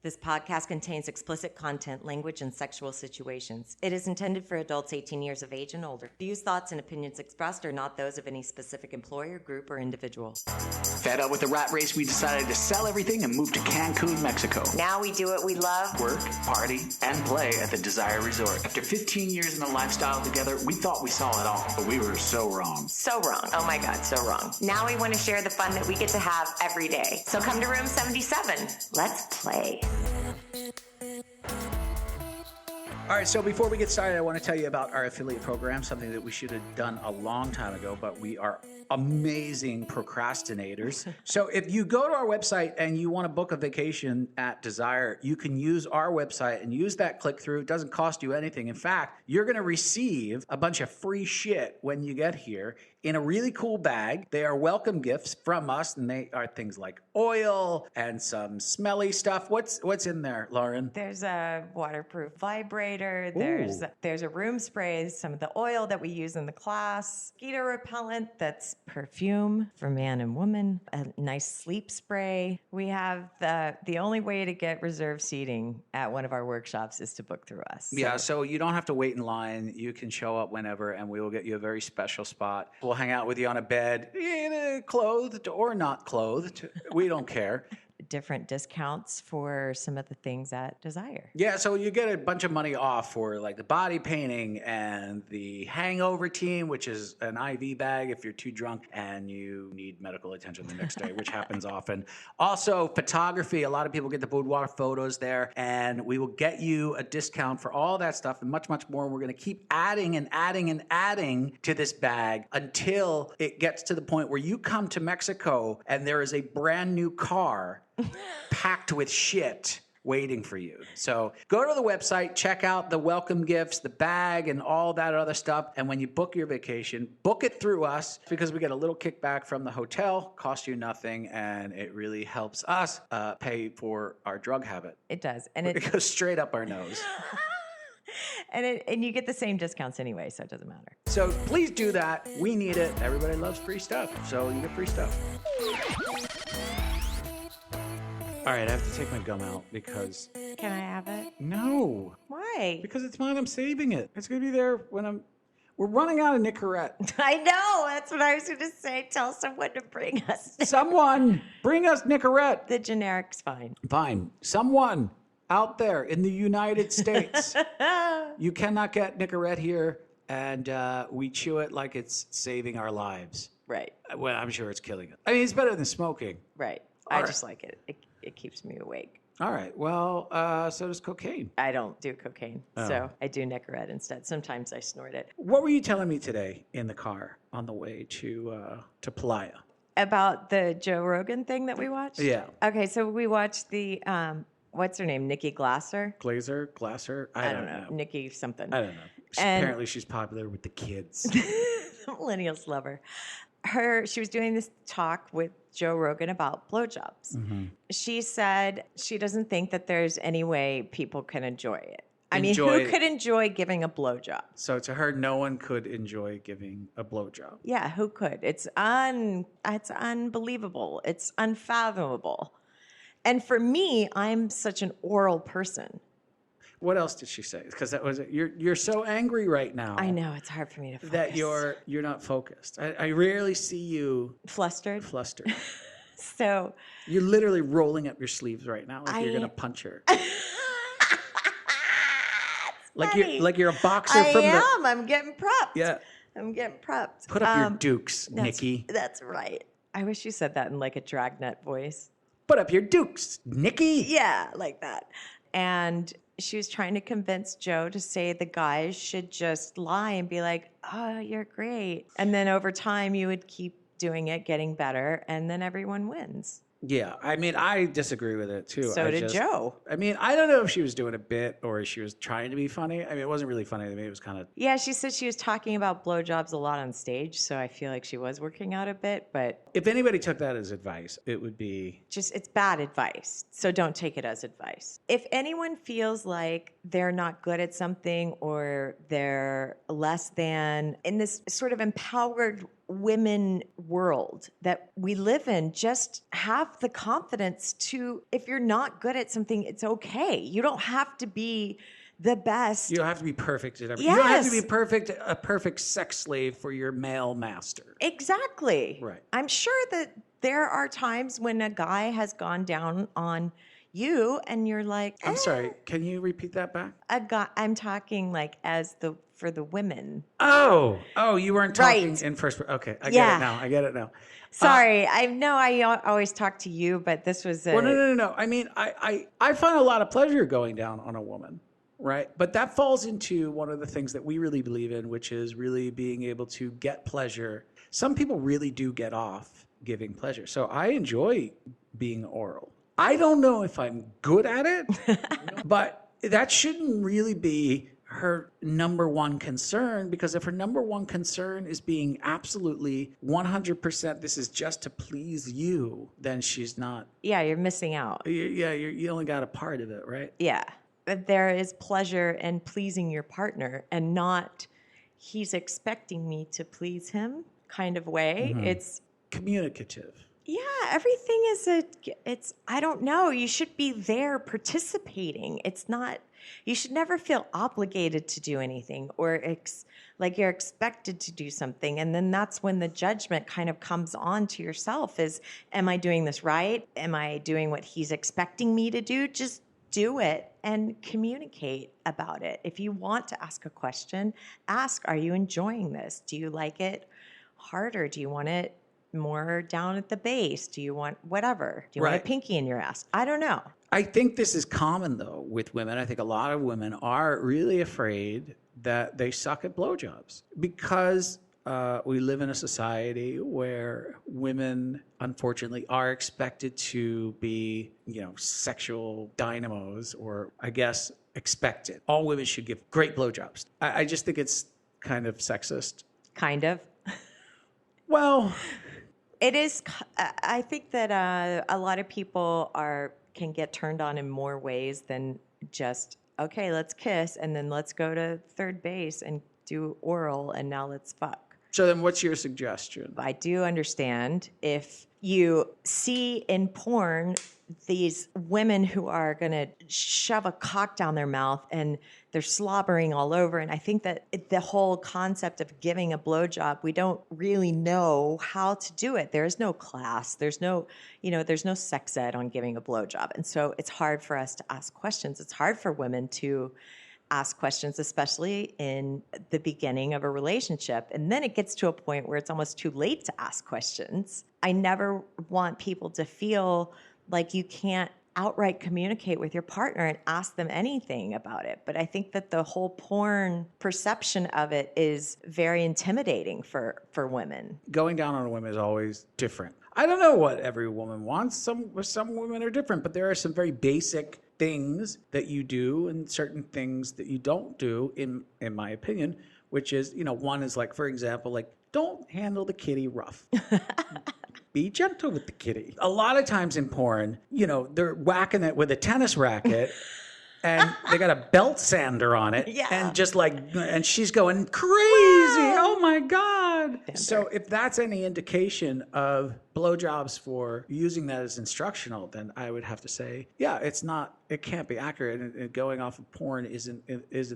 This podcast contains explicit content, language, and sexual situations. It is intended for adults 18 years of age and older. Views, thoughts, and opinions expressed are not those of any specific employer, group, or individual. Fed up with the rat race, we decided to sell everything and move to Cancun, Mexico. Now we do what we love. Work, party, and play at the Desire Resort. After 15 years in the lifestyle together, we thought we saw it all, but we were so wrong. So wrong. Oh my God, so wrong. Now we want to share the fun that we get to have every day. So come to room 77. Let's play. All right, so before we get started, I want to tell you about our affiliate program, something that we should have done a long time ago, but we are amazing procrastinators. So if you go to our website and you want to book a vacation at Desire, you can use our website and use that click-through. It doesn't cost you anything. In fact, you're going to receive a bunch of free shit when you get here in a really cool bag. They are welcome gifts from us, and they are things like oil and some smelly stuff. What's in there, Lauren? There's a waterproof vibrator. There's a room spray, some of the oil that we use in the class, mosquito repellent that's perfume for man and woman, a nice sleep spray. We have the only way to get reserved seating at one of our workshops is to book through us. Yeah, so you don't have to wait in line. You can show up whenever, and we will get you a very special spot. We'll hang out with you on a bed, clothed or not clothed. We don't care. Different discounts for some of the things at Desire. Yeah, so you get a bunch of money off for like the body painting and the hangover team, which is an IV bag if you're too drunk and you need medical attention the next day, which happens often. Also, photography. A lot of people get the boudoir photos there, and we will get you a discount for all that stuff and much, much more. We're going to keep adding and adding and adding to this bag until it gets to the point where you come to Mexico and there is a brand new car packed with shit waiting for you. So go to the website, check out the welcome gifts, the bag, and all that other stuff. And when you book your vacation, book it through us because we get a little kickback from the hotel, costs you nothing, and it really helps us pay for our drug habit. It does. And it goes straight up our nose. And you get the same discounts anyway, so it doesn't matter. So please do that. We need it. Everybody loves free stuff, so you get free stuff. All right, I have to take my gum out because... Can I have it? No. Why? Because it's mine. I'm saving it. It's going to be there when We're running out of Nicorette. I know. That's what I was going to say. Tell someone to bring us. Someone, bring us Nicorette. The generic's fine. Fine. Someone out there in the United States. You cannot get Nicorette here, and we chew it like it's saving our lives. Right. Well, I'm sure it's killing us. I mean, it's better than smoking. Right. All right. Just like it. It keeps me awake. All right. Well, so does cocaine. I don't do cocaine, so I do Nicorette instead. Sometimes I snort it. What were you telling me today in the car on the way to Playa? About the Joe Rogan thing that we watched? Yeah. Okay, so we watched the, what's her name, Nikki Glasser? Glasser? I don't know. Nikki something. I don't know. Apparently she's popular with the kids. Millennials love her. She was doing this talk with Joe Rogan about blowjobs. Mm-hmm. She said she doesn't think that there's any way people can enjoy it. I mean, who could enjoy giving a blowjob? So to her, no one could enjoy giving a blowjob. Yeah, who could? It's unbelievable. It's unfathomable. And for me, I'm such an oral person. What else did she say? Because that was it. You're so angry right now. I know, it's hard for me to focus. That you're not focused. I rarely see you flustered. So you're literally rolling up your sleeves right now, like you're gonna punch her. like you're a boxer. I'm getting prepped. Yeah, I'm getting prepped. Put up your dukes, Nikki. That's right. I wish you said that in like a dragnet voice. Put up your dukes, Nikki. Yeah, like that. And she was trying to convince Joe to say the guys should just lie and be like, oh, you're great. And then over time, you would keep doing it, getting better, and then everyone wins. Yeah, I mean, I disagree with it, too. So did Joe. I mean, I don't know if she was doing a bit or she was trying to be funny. I mean, it wasn't really funny to me. It was kind of... Yeah, she said she was talking about blowjobs a lot on stage, so I feel like she was working out a bit, but... If anybody took that as advice, it would be... Just, it's bad advice, so don't take it as advice. If anyone feels like they're not good at something or they're less than, in this sort of empowered women world that we live in, just have the confidence to, if you're not good at something, it's okay. You don't have to be the best. You don't have to be perfect at everything. You don't have to be Yes. a perfect sex slave for your male master. Exactly. Right. I'm sure that there are times when a guy has gone down on you and you're like, I'm sorry. Can you repeat that back? a guy, I'm talking like for the women. Oh, you weren't talking Right. in first. Okay, I Yeah. get it now. Sorry. I know I always talk to you, but this was Well, no. I mean, I find a lot of pleasure going down on a woman, right? But that falls into one of the things that we really believe in, which is really being able to get pleasure. Some people really do get off giving pleasure. So I enjoy being oral. I don't know if I'm good at it, but that shouldn't really be her number one concern, because if her number one concern is being absolutely 100%, this is just to please you, then she's not. Yeah, you're missing out. You only got a part of it, right? Yeah. But there is pleasure in pleasing your partner and not he's expecting me to please him kind of way. It's Communicative. yeah, everything is it's I don't know, you should be there participating. It's not, you should never feel obligated to do anything or like you're expected to do something, and then that's when the judgment kind of comes on to yourself is, am I doing this right? Am I doing what he's expecting me to do? Just do it and communicate about it. If you want to ask a question, ask, are you enjoying this? Do you like it harder? Do you want it more down at the base? Do you want whatever? Do you want a Right. pinky in your ass? I don't know. I think this is common, though, with women. I think a lot of women are really afraid that they suck at blowjobs because we live in a society where women, unfortunately, are expected to be, sexual dynamos, or I guess expected. All women should give great blowjobs. I just think it's kind of sexist. Kind of. Well, It is. I think that a lot of people can get turned on in more ways than just, okay, let's kiss and then let's go to third base and do oral and now let's fuck. so then what's your suggestion? I do understand if you see in porn these women who are going to shove a cock down their mouth and they're slobbering all over. And I think that the whole concept of giving a blowjob, we don't really know how to do it. There is no class. There's no sex ed on giving a blowjob. And so it's hard for us to ask questions. It's hard for women to ask questions, especially in the beginning of a relationship. And then it gets to a point where it's almost too late to ask questions. I never want people to feel like you can't outright communicate with your partner and ask them anything about it. But I think that the whole porn perception of it is very intimidating for women. Going down on a woman is always different. I don't know what every woman wants. Some women are different, but there are some very basic things that you do and certain things that you don't do, in my opinion, which is, one is like, for example, like, don't handle the kitty rough. Be gentle with the kitty. A lot of times in porn, they're whacking it with a tennis racket and they got a belt sander on it. Yeah. And she's going crazy. Wow. Oh my God. So if that's any indication of blowjobs for using that as instructional, then I would have to say, yeah, it can't be accurate. And going off of porn isn't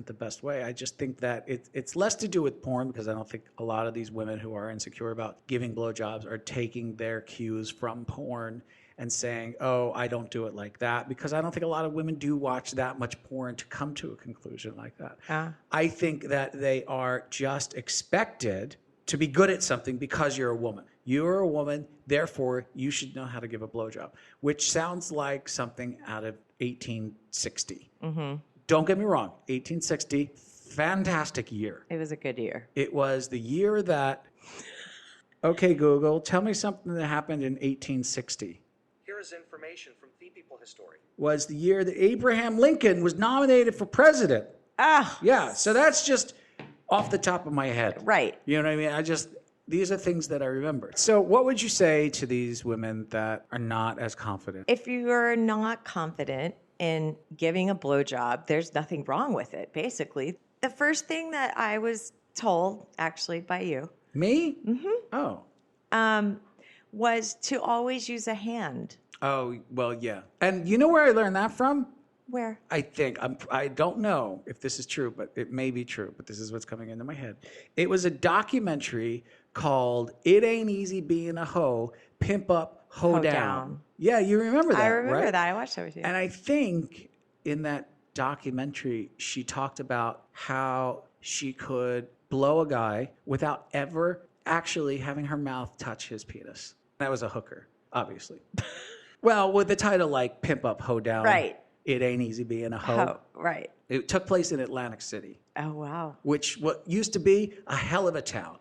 the best way. I just think that it's less to do with porn, because I don't think a lot of these women who are insecure about giving blowjobs are taking their cues from porn and saying, oh, I don't do it like that, because I don't think a lot of women do watch that much porn to come to a conclusion like that. I think that they are just expected to be good at something because you're a woman. You're a woman, therefore you should know how to give a blowjob, which sounds like something out of 1860. Mm-hmm. Don't get me wrong, 1860, fantastic year. It was a good year. It was the year that, okay, Google, tell me something that happened in 1860. Here is information from The People Historian. Was the year that Abraham Lincoln was nominated for president. Yeah, so that's just off the top of my head. Right. You know what I mean? These are things that I remember. So what would you say to these women that are not as confident? If you're not confident in giving a blowjob, there's nothing wrong with it, basically. The first thing that I was told, actually by you, Me? Oh. Was to always use a hand. Oh, well, yeah. And you know where I learned that from? Where? I think, I don't know if this is true, but it may be true, but this is what's coming into my head. It was a documentary called It Ain't Easy Being a Hoe, Pimp Up, Hoe Down. Yeah, you remember that, I remember right? that. I watched that with you. And I think in that documentary, she talked about how she could blow a guy without ever actually having her mouth touch his penis. That was a hooker, obviously. Well, with the title like Pimp Up, Hoe Down. Right. It Ain't Easy Being a Hoe. Right. It took place in Atlantic City. Oh, wow. Which what used to be a hell of a town.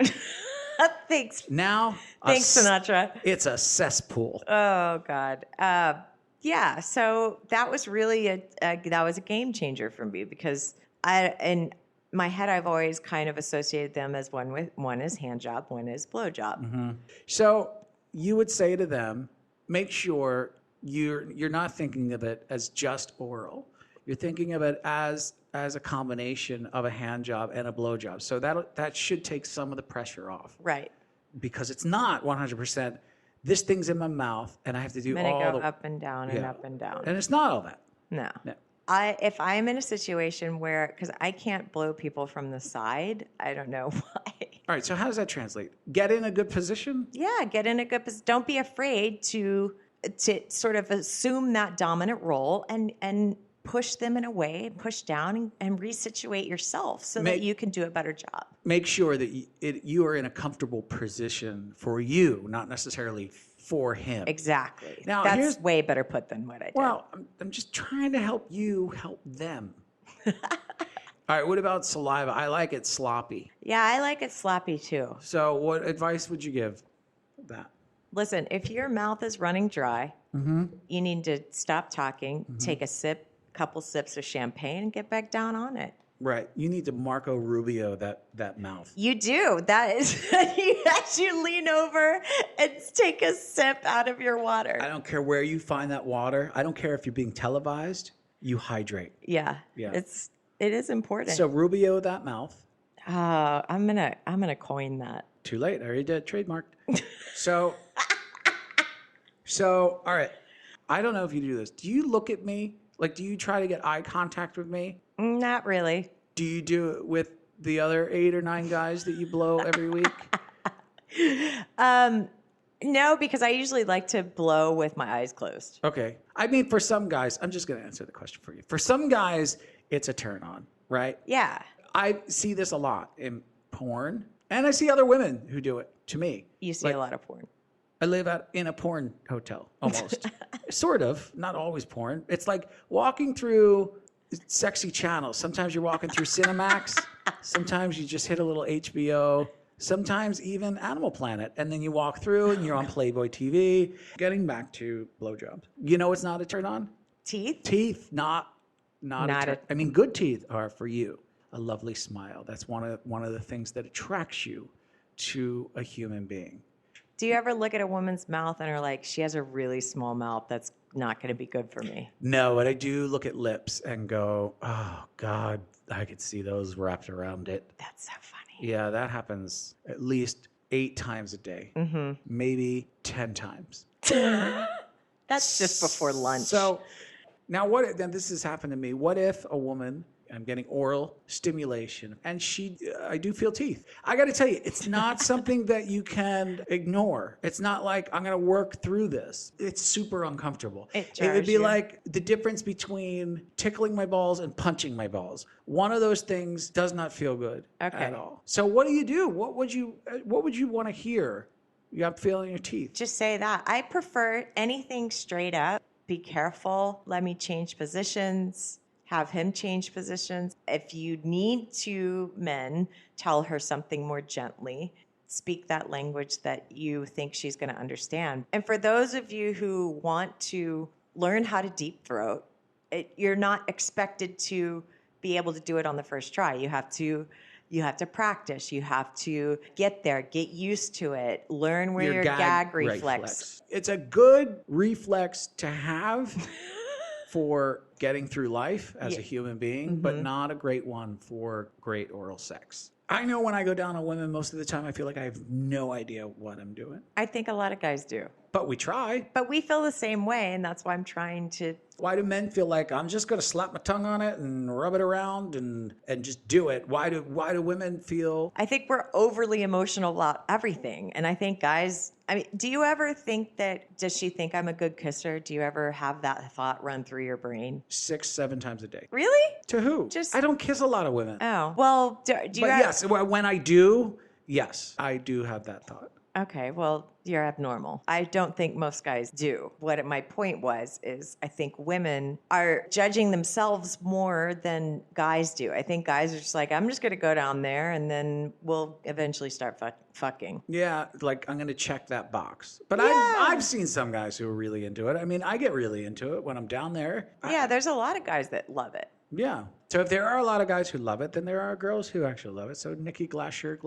Thanks. Now, Thanks, Sinatra. It's a cesspool. Oh, God. Yeah. So that was really that was a game changer for me because in my head, I've always kind of associated them as one is hand job, one is blow job. So you would say to them, make sure you're not thinking of it as just oral. You're thinking of it as a combination of a hand job and a blow job. So that should take some of the pressure off. Right. Because it's not 100%. This thing's in my mouth, and I have to do I'm gonna all go the up and down and up and down. And it's not all that. No. No. If I'm in a situation where, because I can't blow people from the side, I don't know why. All right. So how does that translate? Get in a good position. Yeah, get in a good position. Don't be afraid to sort of assume that dominant role and push them in a way, push down and resituate yourself so that you can do a better job. Make sure that you are in a comfortable position for you, not necessarily for him. Exactly. Now, that's way better put than what I did. Well, I'm just trying to help you help them. All right. What about saliva? I like it sloppy. Yeah, I like it sloppy too. So what advice would you give that? Listen, if your mouth is running dry, you need to stop talking, take a couple sips of champagne, and get back down on it. Right. You need to Marco Rubio that mouth. You do. That is, you lean over and take a sip out of your water. I don't care where you find that water. I don't care if you're being televised. You hydrate. Yeah. Yeah. It is important. So Rubio that mouth. I'm gonna coin that. Too late. I already did. Trademarked. So all right. I don't know if you do this. Do you look at me? Like, do you try to get eye contact with me? Not really. Do you do it with the other 8 or 9 guys that you blow every week? No, because I usually like to blow with my eyes closed. Okay. I mean, for some guys, I'm just going to answer the question for you. For some guys, it's a turn on, right? Yeah. I see this a lot in porn, and I see other women who do it to me. You see a lot of porn. I live in a porn hotel, almost. Sort of, not always porn. It's like walking through sexy channels. Sometimes you're walking through Cinemax. Sometimes you just hit a little HBO. Sometimes even Animal Planet. And then you walk through and you're on Playboy TV. Getting back to blowjobs. You know it's not a turn on? Teeth? Teeth, not a turn. I mean, good teeth are for you. A lovely smile. That's one of the things that attracts you to a human being. Do you ever look at a woman's mouth and are like, she has a really small mouth that's not going to be good for me? No, but I do look at lips and go, oh, God, I could see those wrapped around it. That's so funny. Yeah, that happens at least 8 times a day, maybe 10 times. That's just before lunch. So now then this has happened to me. What if a woman, I'm getting oral stimulation, and I do feel teeth. I got to tell you, it's not something that you can ignore. It's not like I'm going to work through this. It's super uncomfortable. It would be like the difference between tickling my balls and punching my balls. One of those things does not feel good at all. So what do? What would you want to hear? I'm feeling your teeth. Just say that. I prefer anything straight up. Be careful. Let me change positions. Have him change positions. If you need to, men, tell her something more gently. Speak that language that you think she's going to understand. And for those of you who want to learn how to deep throat, you're not expected to be able to do it on the first try. You have to practice. You have to get there, get used to it, learn where your gag reflex. It's a good reflex to have for getting through life as a human being, but not a great one for great oral sex. I know when I go down on women, most of the time I feel like I have no idea what I'm doing. I think a lot of guys do. But we try. But we feel the same way, and that's why I'm trying to. Why do men feel like I'm just going to slap my tongue on it and rub it around and just do it? Why do women feel? I think we're overly emotional about everything. And I think guys, I mean, do you ever think does she think I'm a good kisser? Do you ever have that thought run through your brain? 6-7 times a day. Really? To who? I don't kiss a lot of women. Oh, well, do you But yes, when I do, yes, I do have that thought. Okay, well, you're abnormal. I don't think most guys do. My point is I think women are judging themselves more than guys do. I think guys are just like, I'm just going to go down there and then we'll eventually start fucking. Yeah, like I'm going to check that box. But Yeah. I've seen some guys who are really into it. I mean, I get really into it when I'm down there. Yeah, there's a lot of guys that love it. Yeah. So if there are a lot of guys who love it, then there are girls who actually love it. So Nikki Glasser,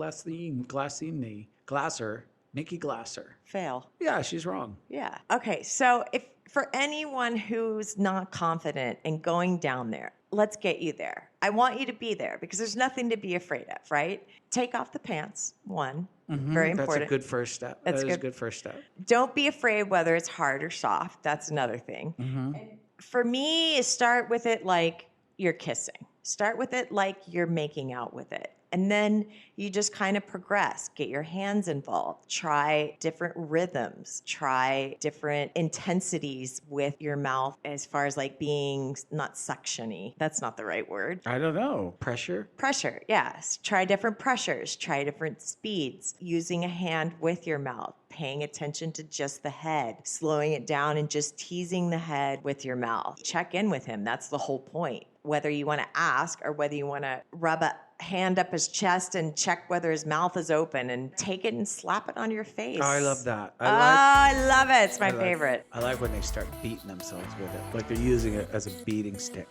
Nikki Glasser. Fail. Yeah, she's wrong. Yeah. Okay. So if for anyone who's not confident in going down there, let's get you there. I want you to be there because there's nothing to be afraid of, right? Take off the pants. One. Very important. That's a good first step. That is a good first step. Don't be afraid whether it's hard or soft. That's another thing. And for me, start with it like you're kissing. Start with it like you're making out with it. And then you just kind of progress, get your hands involved, try different rhythms, try different intensities with your mouth as far as like being not suctiony. That's not the right word. I don't know. Pressure? Pressure, yes. Try different pressures, try different speeds, using a hand with your mouth, paying attention to just the head, slowing it down and just teasing the head with your mouth. Check in with him. That's the whole point. Whether you want to ask or whether you want to rub a hand up his chest and check whether his mouth is open and take it and slap it on your face. Oh, I love that. I love it. It's my favorite. I like when they start beating themselves with it. Like they're using it as a beating stick.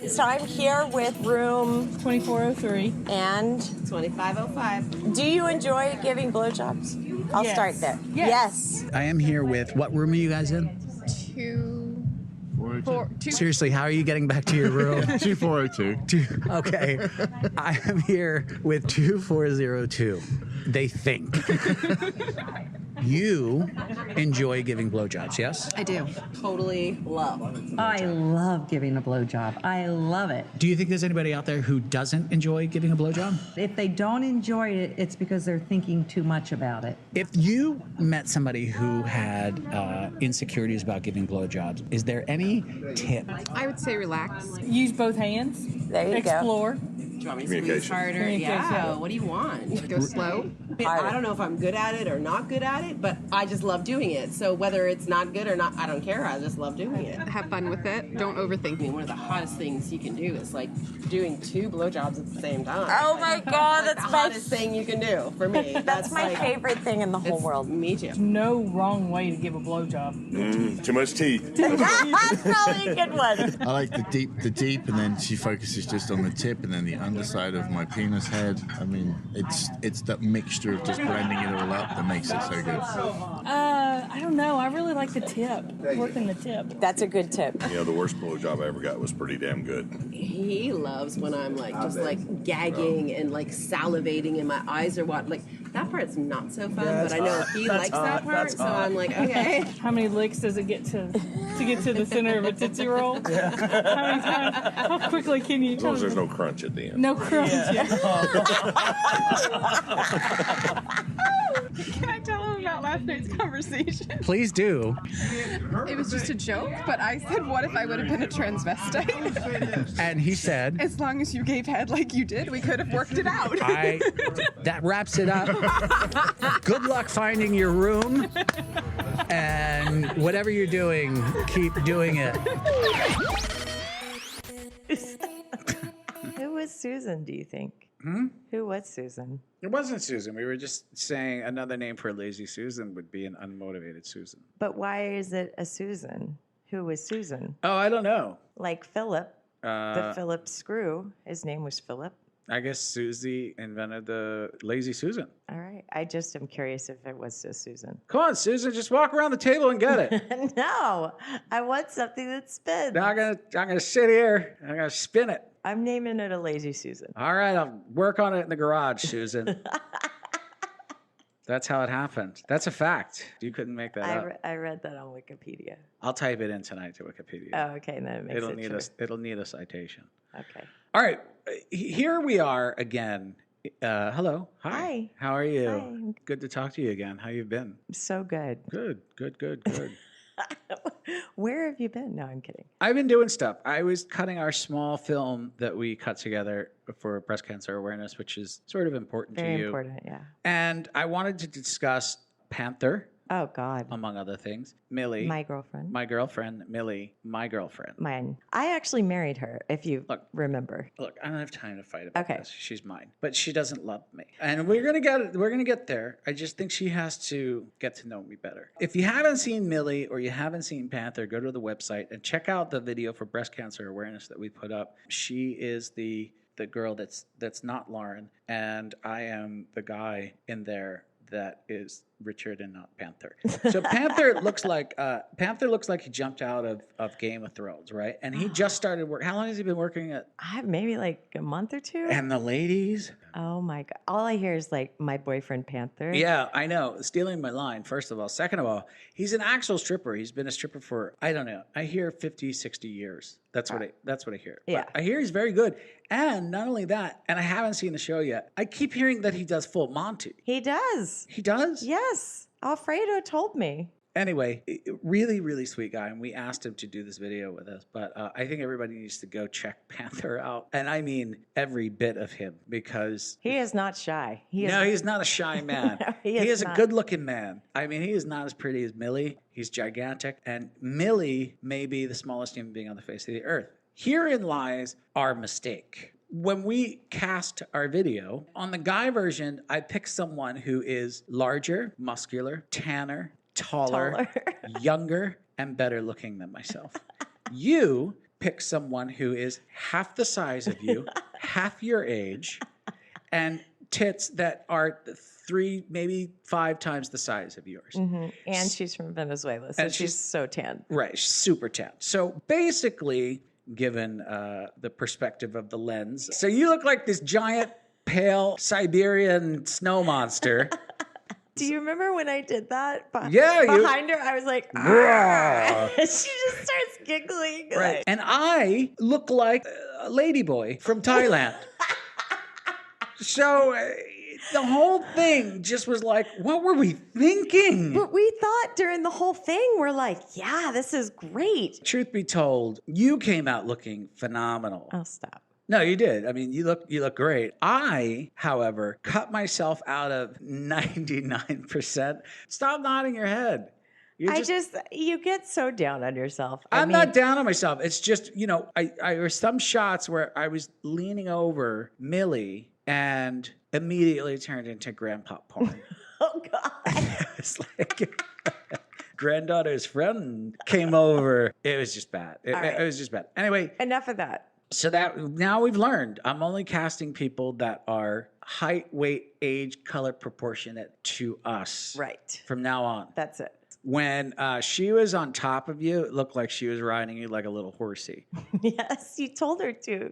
So I'm here with room 2403 and 2505. do you enjoy giving blowjobs? I'll start there. Yes. I am here with, what room are you guys in? 242. Seriously, how are you getting back to your room? 2402. Okay. I am here with 2402. They think. You enjoy giving blowjobs, yes? I do. Totally love. I love giving a blowjob. I love it. Do you think there's anybody out there who doesn't enjoy giving a blowjob? If they don't enjoy it, it's because they're thinking too much about it. If you met somebody who had insecurities about giving blowjobs, is there any tip? I would say relax. Use both hands. There you go. Explore. Do you want me to squeeze Communication. harder? Communication. Yeah. What do you want? Go slow? I don't know if I'm good at it or not good at it, but I just love doing it. So whether it's not good or not, I don't care. I just love doing it. Have fun with it. Don't overthink. I mean, one of the hottest things you can do is like doing 2 blowjobs at the same time. Oh my God, Like that's the my hottest thing you can do for me. That's my like, favorite thing in the whole world. Me too. No wrong way to give a blowjob. Too much teeth. That's probably a good one. I like the deep, and then she focuses just on the tip, and then the underside of my penis head. I mean, it's that mixture of just blending it all up that makes it so good. I don't know. I really like the tip. Working the tip. That's a good tip. You know, the worst blowjob I ever got was pretty damn good. He loves when I'm like just like gagging and like salivating and my eyes are what like that part's not so fun, but I know he likes that part, so I'm like, okay. How many licks does it get to get to the center of a Tootsie Roll? How many times? How quickly can you? As long as there's no crunch at the end. No crunch. Can I tell him about last night's conversation? Please do. It was just a joke, but I said, what if I would have been a transvestite? And he said, As long as you gave head like you did, we could have worked it out. that wraps it up. Good luck finding your room. And whatever you're doing, keep doing it. Who was Susan, do you think? Who was Susan? It wasn't Susan. We were just saying another name for a lazy Susan would be an unmotivated Susan. But why is it a Susan? Who was Susan? Oh, I don't know. Like Philip, the Philip screw. His name was Philip. I guess Susie invented the Lazy Susan. All right. I just am curious if it was just Susan. Come on, Susan, just walk around the table and get it. No, I want something that spins. Now I'm gonna sit here. I'm gonna spin it. I'm naming it a Lazy Susan. All right, I'll work on it in the garage, Susan. That's how it happened. That's a fact. You couldn't make that up. I read that on Wikipedia. I'll type it in tonight to Wikipedia. Oh, okay. And then it makes It'll need a citation. Okay. All right, here we are again. Hello. Hi. How are you? Hi. Good to talk to you again. How you been? So good. Good. Where have you been? No, I'm kidding. I've been doing stuff. I was cutting our small film that we cut together for breast cancer awareness, which is sort of important to you. Very important, yeah. And I wanted to discuss Panther. Oh, God. Among other things. Millie. My girlfriend. My girlfriend. Millie. My girlfriend. Mine. I actually married her, if you remember. Look, I don't have time to fight about Okay. this. She's mine. But she doesn't love me. And we're gonna get there. I just think she has to get to know me better. If you haven't seen Millie or you haven't seen Panther, go to the website and check out the video for breast cancer awareness that we put up. She is the girl that's not Lauren, and I am the guy in there that is Richard and not Panther. So Panther looks like he jumped out of Game of Thrones, right? And he just started work. How long has he been working at? Maybe like a month or two. And the ladies. Oh my God! All I hear is like my boyfriend Panther. Yeah, I know. Stealing my line, first of all. Second of all, he's an actual stripper. He's been a stripper for, I don't know, I hear 50, 60 years. That's what I hear. Yeah. But I hear he's very good. And not only that, and I haven't seen the show yet, I keep hearing that he does full Monty. He does. He does? Yes. Alfredo told me. Anyway, really, really sweet guy. And we asked him to do this video with us. But I think everybody needs to go check Panther out. And I mean every bit of him, because he is not shy. He's not a shy man. No, he is a good-looking man. I mean, he is not as pretty as Millie. He's gigantic. And Millie may be the smallest human being on the face of the earth. Herein lies our mistake. When we cast our video, on the guy version, I picked someone who is larger, muscular, tanner, taller, younger, and better looking than myself. You pick someone who is half the size of you, half your age, and tits that are 3, maybe 5 times the size of yours. Mm-hmm. And she's from Venezuela, so she's so tan. Right, she's super tan. So basically, given the perspective of the lens, so you look like this giant, pale Siberian snow monster. Do you remember when I did that? Yeah. Behind her, I was like, she just starts giggling. Right. And I look like a ladyboy from Thailand. So the whole thing just was like, what were we thinking? But we thought during the whole thing, we're like, yeah, this is great. Truth be told, you came out looking phenomenal. Oh, stop. No, you did. I mean, you look great. I, however, cut myself out of 99%. Stop nodding your head. You get so down on yourself. I'm not down on myself. It's just, there were some shots where I was leaning over Millie and immediately turned into grandpa porn. Oh, God. It's like granddaughter's friend came over. It was just bad. It was just bad. Anyway. Enough of that. So that now we've learned, I'm only casting people that are height, weight, age, color proportionate to us. Right. From now on. That's it. When she was on top of you, it looked like she was riding you like a little horsey. Yes, you told her to.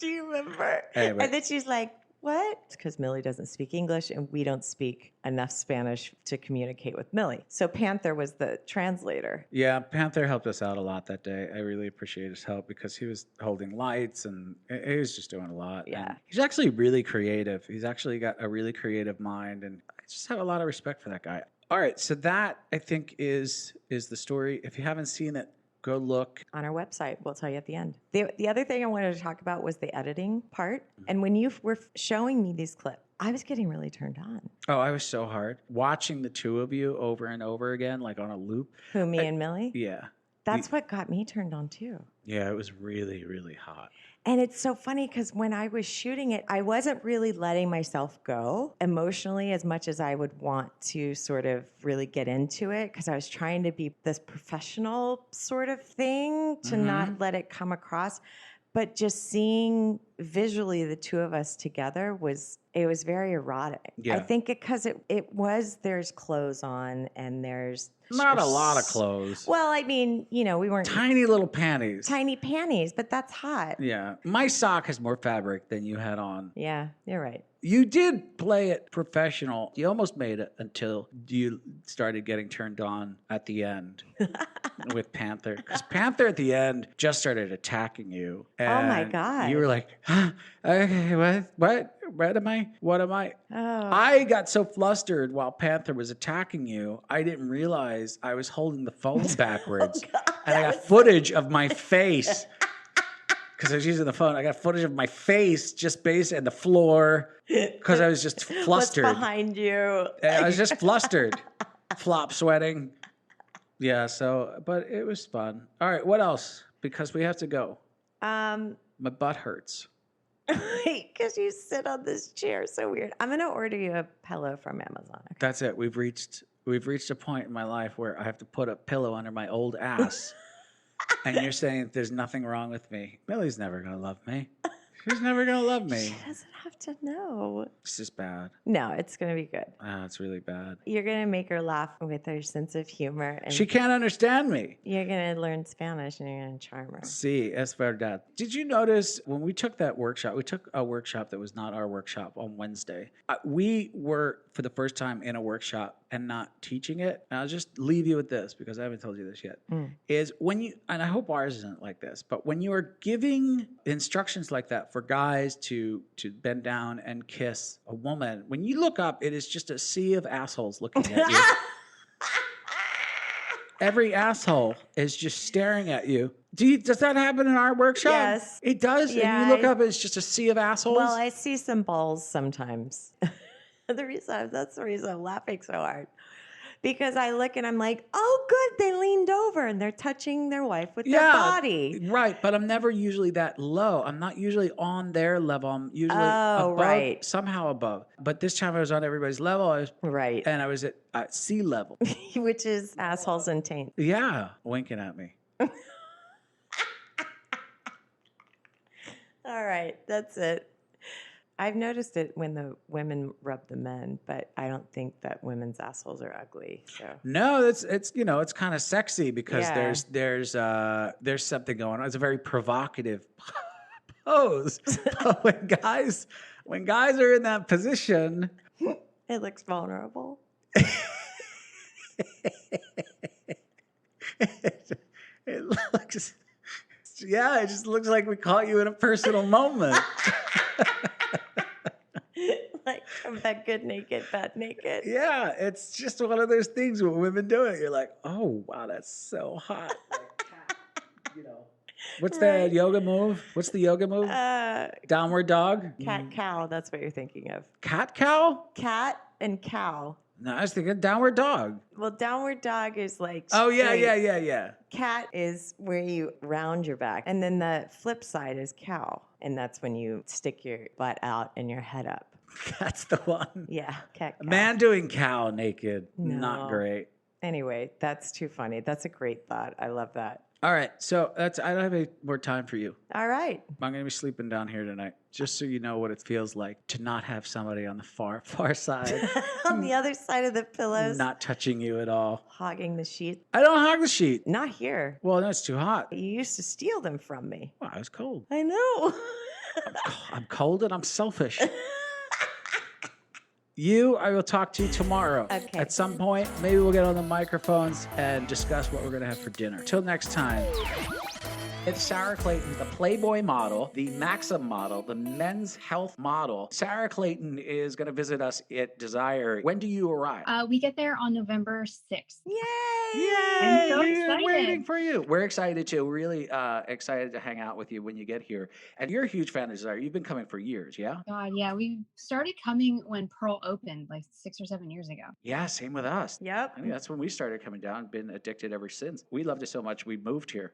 Do you remember? Anyway. And then she's like, what? Because Millie doesn't speak English and we don't speak enough Spanish to communicate with Millie. So Panther was the translator. Yeah, Panther helped us out a lot that day. I really appreciate his help because he was holding lights and he was just doing a lot. Yeah. And he's actually really creative. He's actually got a really creative mind, and I just have a lot of respect for that guy. All right, so that, I think, is the story. If you haven't seen it, go look. On our website. We'll tell you at the end. The other thing I wanted to talk about was the editing part. And when you were showing me these clips, I was getting really turned on. Oh, I was so hard. Watching the two of you over and over again, like on a loop. Who, me and Millie? Yeah. That's what got me turned on too. Yeah, it was really, really hot. And it's so funny because when I was shooting it, I wasn't really letting myself go emotionally as much as I would want to sort of really get into it, because I was trying to be this professional sort of thing to not let it come across. but just seeing visually the two of us together was very erotic. Yeah. I think because there's clothes on and there's Not a lot of clothes. Well, I mean, we weren't Tiny little panties. tiny panties, but that's hot. Yeah. My sock has more fabric than you had on. Yeah, you're right. You did play it professional. You almost made it until you started getting turned on at the end with Panther. Because Panther at the end just started attacking you. Oh my and God. You were like, okay, what am I? What am I? Oh. I got so flustered while Panther was attacking you, I didn't realize I was holding the phone backwards. And I got footage of my face. Because I was using the phone, I got footage of my face just and the floor because I was just flustered. What's behind you? I was just flustered, flop sweating. Yeah, but it was fun. All right, what else? Because we have to go. My butt hurts. Because you sit on this chair, so weird. I'm gonna order you a pillow from Amazon. Okay? That's it. We've reached a point in my life where I have to put a pillow under my old ass. And you're saying there's nothing wrong with me. Millie's never going to love me. She's never going to love me. She doesn't have to know. It's just bad. No, it's going to be good. It's really bad. You're going to make her laugh with her sense of humor. And She can't understand me. You're going to learn Spanish and you're going to charm her. Sí, es verdad. Did you notice when we took that workshop, we took a workshop that was not our workshop on Wednesday. We were, for the first time, in a workshop and not teaching it. And I'll just leave you with this because I haven't told you this yet. Is when you, and I hope ours isn't like this, but when you are giving instructions like that for guys to bend down and kiss a woman, when you look up, it is just a sea of assholes looking at you. Every asshole is just staring at you. Does that happen in our workshop? Yes. It does? Yeah, and you look up, it's just a sea of assholes? Well, I see some balls sometimes. That's the reason I'm laughing so hard. Because I look and I'm like, oh, good, they leaned over and they're touching their wife with their body. Right, but I'm never usually that low. I'm not usually on their level. I'm usually above, somehow above. But this time I was on everybody's level. And I was at sea level. Which is assholes and taint. Yeah, winking at me. All right, that's it. I've noticed it when the women rub the men, but I don't think that women's assholes are ugly. So no, it's it's kind of sexy because there's something going on. It's a very provocative pose. But when guys are in that position, it looks vulnerable. It looks, it just looks like we caught you in a personal moment. Like from that good naked, bad naked. Yeah, it's just one of those things when women do it. You're like, oh, wow, that's so hot. Like, What's the yoga move? What's the yoga move? Downward dog? Cat cow, that's what you're thinking of. Cat cow? Cat and cow. No, I was thinking downward dog. Well, downward dog is like oh, yeah. Cat is where you round your back. And then the flip side is cow. And that's when you stick your butt out and your head up. That's the one. Yeah, cat cow. A man doing cow naked. No. Not great. Anyway, that's too funny. That's a great thought. I love that. All right, so I don't have any more time for you. All right. I'm going to be sleeping down here tonight, just so you know what it feels like to not have somebody on the far side. On the other side of the pillows. Not touching you at all. Hogging the sheet. I don't hog the sheet. Not here. Well, that's too hot. You used to steal them from me. Well, I was cold. I know. I'm cold and I'm selfish. I will talk to you tomorrow. Okay. At some point, maybe we'll get on the microphones and discuss what we're going to have for dinner. Till next time. It's Sarah Clayton, the Playboy model, the Maxim model, the Men's Health model. Sarah Clayton is going to visit us at Desire. When do you arrive? We get there on November 6th. Yay! I'm so We're excited. waiting for you. We're excited too. Really excited to hang out with you when you get here. And you're a huge fan of Desire. You've been coming for years, yeah? God, yeah. We started coming when Pearl opened, like 6 or 7 years ago. Yeah, same with us. Yep. I mean, that's when we started coming down. Been addicted ever since. We loved it so much we moved here.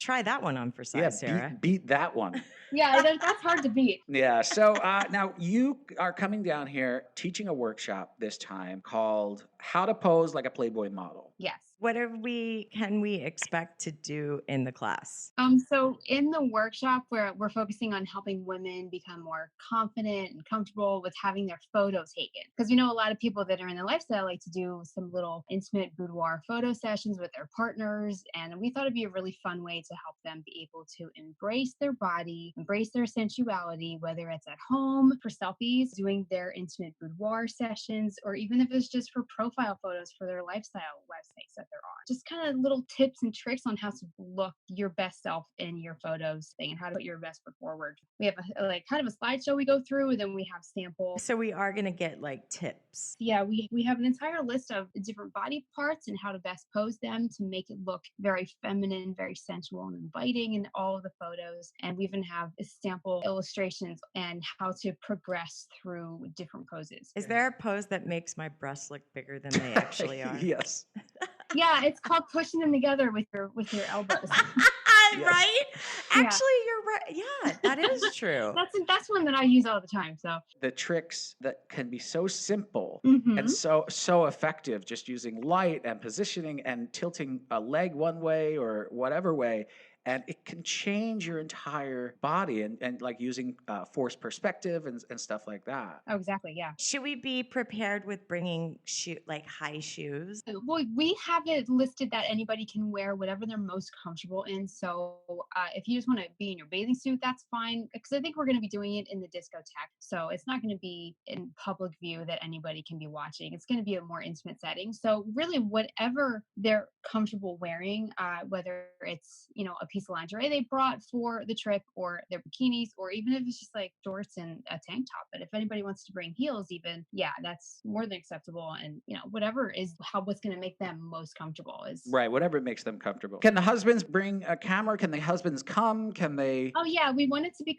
Try that one on for size, Sarah. Beat that one. Yeah, that's hard to beat. Yeah. So now you are coming down here teaching a workshop this time called How to Pose Like a Playboy Model. Yes. What can we expect to do in the class? So in the workshop where we're focusing on helping women become more confident and comfortable with having their photos taken. Because we know a lot of people that are in the lifestyle like to do some little intimate boudoir photo sessions with their partners. And we thought it'd be a really fun way to help them be able to embrace their body, embrace their sensuality, whether it's at home for selfies, doing their intimate boudoir sessions, or even if it's just for profile photos for their lifestyle websites that there are. Just kind of little tips and tricks on how to look your best self in your photos thing and how to put your best foot forward. We have a kind of a slideshow we go through, and then we have samples. So we are going to get like tips. Yeah, we have an entire list of different body parts and how to best pose them to make it look very feminine, very sensual and inviting in all of the photos. And we even have sample illustrations and how to progress through different poses. Is there a pose that makes my breasts look bigger than they actually are? Yes. Yeah, it's called pushing them together with your elbows. Right? Yeah. Actually, you're right. Yeah, that is true. That's one that I use all the time. So The tricks that can be so simple Mhm. and so effective, just using light and positioning and tilting a leg one way or whatever way. And it can change your entire body and like using forced perspective and stuff like that. Oh, exactly. Yeah. Should we be prepared with bringing like high shoes? Well, we have it listed that anybody can wear whatever they're most comfortable in. So if you just want to be in your bathing suit, that's fine. Because I think we're going to be doing it in the discotheque. So it's not going to be in public view that anybody can be watching. It's going to be a more intimate setting. So really, whatever they're comfortable wearing, whether it's, a piece of lingerie they brought for the trip or their bikinis, or even if it's just like shorts and a tank top. But if anybody wants to bring heels even, yeah, that's more than acceptable. And, whatever is what's going to make them most comfortable is. Right, whatever makes them comfortable. Can the husbands bring a camera? Can the husbands come? Can they? Oh, yeah, we want it to be,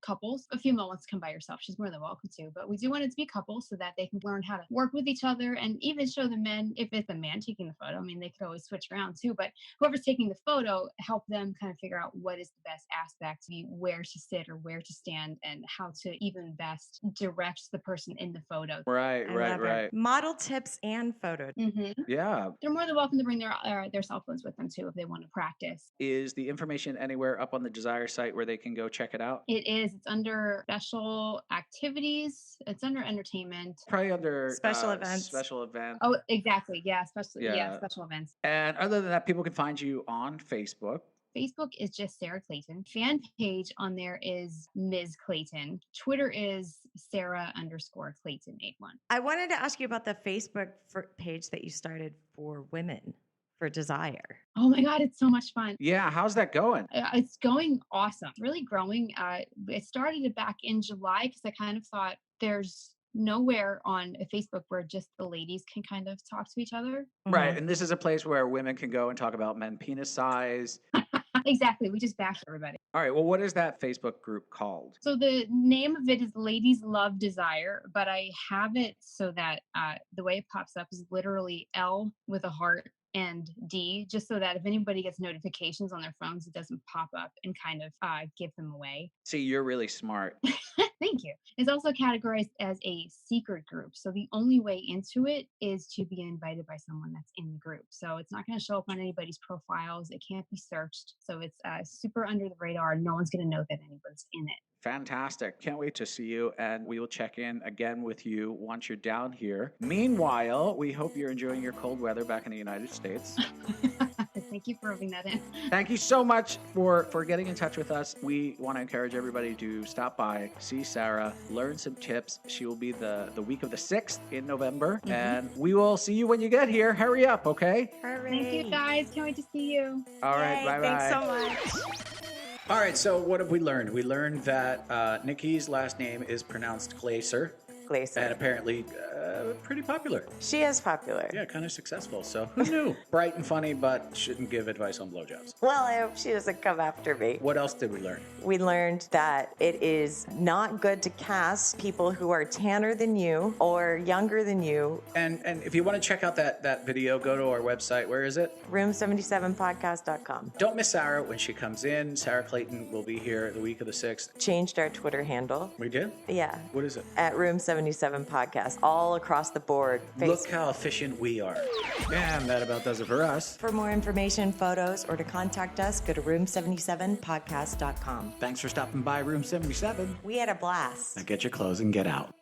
couples. If a female wants to come by herself, she's more than welcome to. But we do want it to be couples so that they can learn how to work with each other and even show the men, if it's a man taking the photo, I mean, they could always switch around too. But whoever's taking the photo, help them kind of figure out what is the best aspect, where to sit or where to stand, and how to even best direct the person in the photo. Right. Model tips and photo. Mm-hmm. Yeah. They're more than welcome to bring their cell phones with them too if they want to practice. Is the information anywhere up on the Desire site where they can go check it out? It is. It's under special activities. It's under entertainment. Probably under Special events. Special events. Oh, exactly. Yeah, special events. And other than that, people can find you on Facebook. Facebook is just Sarah Clayton. Fan page on there is Ms. Clayton. Twitter is Sarah_Clayton81. I wanted to ask you about the Facebook page that you started for women for Desire. Oh my God, it's so much fun. Yeah, how's that going? It's going awesome. It's really growing. I started it back in July because I kind of thought there's nowhere on Facebook where just the ladies can kind of talk to each other. Right. And this is a place where women can go and talk about men penis size. Exactly. We just bash everybody. All right. Well, what is that Facebook group called? So the name of it is Ladies Love Desire, but I have it so that the way it pops up is literally L with a heart and D, just so that if anybody gets notifications on their phones, it doesn't pop up and kind of give them away. See, you're really smart. Thank you. It's also categorized as a secret group. So the only way into it is to be invited by someone that's in the group. So it's not going to show up on anybody's profiles. It can't be searched. So it's super under the radar. No one's going to know that anyone's in it. Fantastic. Can't wait to see you. And we will check in again with you once you're down here. Meanwhile, we hope you're enjoying your cold weather back in the United States. Thank you for rubbing that in. Thank you so much for getting in touch with us. We want to encourage everybody to stop by, see Sarah, learn some tips. She will be the week of the 6th in November. Mm-hmm. And we will see you when you get here. Hurry up, okay? Hurry. Thank you, guys. Can't wait to see you. All right. Bye-bye. Thanks so much. All right, so what have we learned? We learned that Nikki's last name is pronounced Glaser. And apparently pretty popular. She is popular. Yeah, kind of successful. So who knew? Bright and funny, but shouldn't give advice on blowjobs. Well, I hope she doesn't come after me. What else did we learn? We learned that it is not good to cast people who are tanner than you or younger than you. And if you want to check out that video, go to our website. Where is it? Room77podcast.com. Don't miss Sarah when she comes in. Sarah Clayton will be here the week of the 6th. Changed our Twitter handle. We did? Yeah. What is it? At Room77 Podcast. All all across the board. Look how efficient we are. And that about does it for us. For more information, photos, or to contact us, go to room77podcast.com. Thanks for stopping by Room 77. We had a blast. Now get your clothes and get out.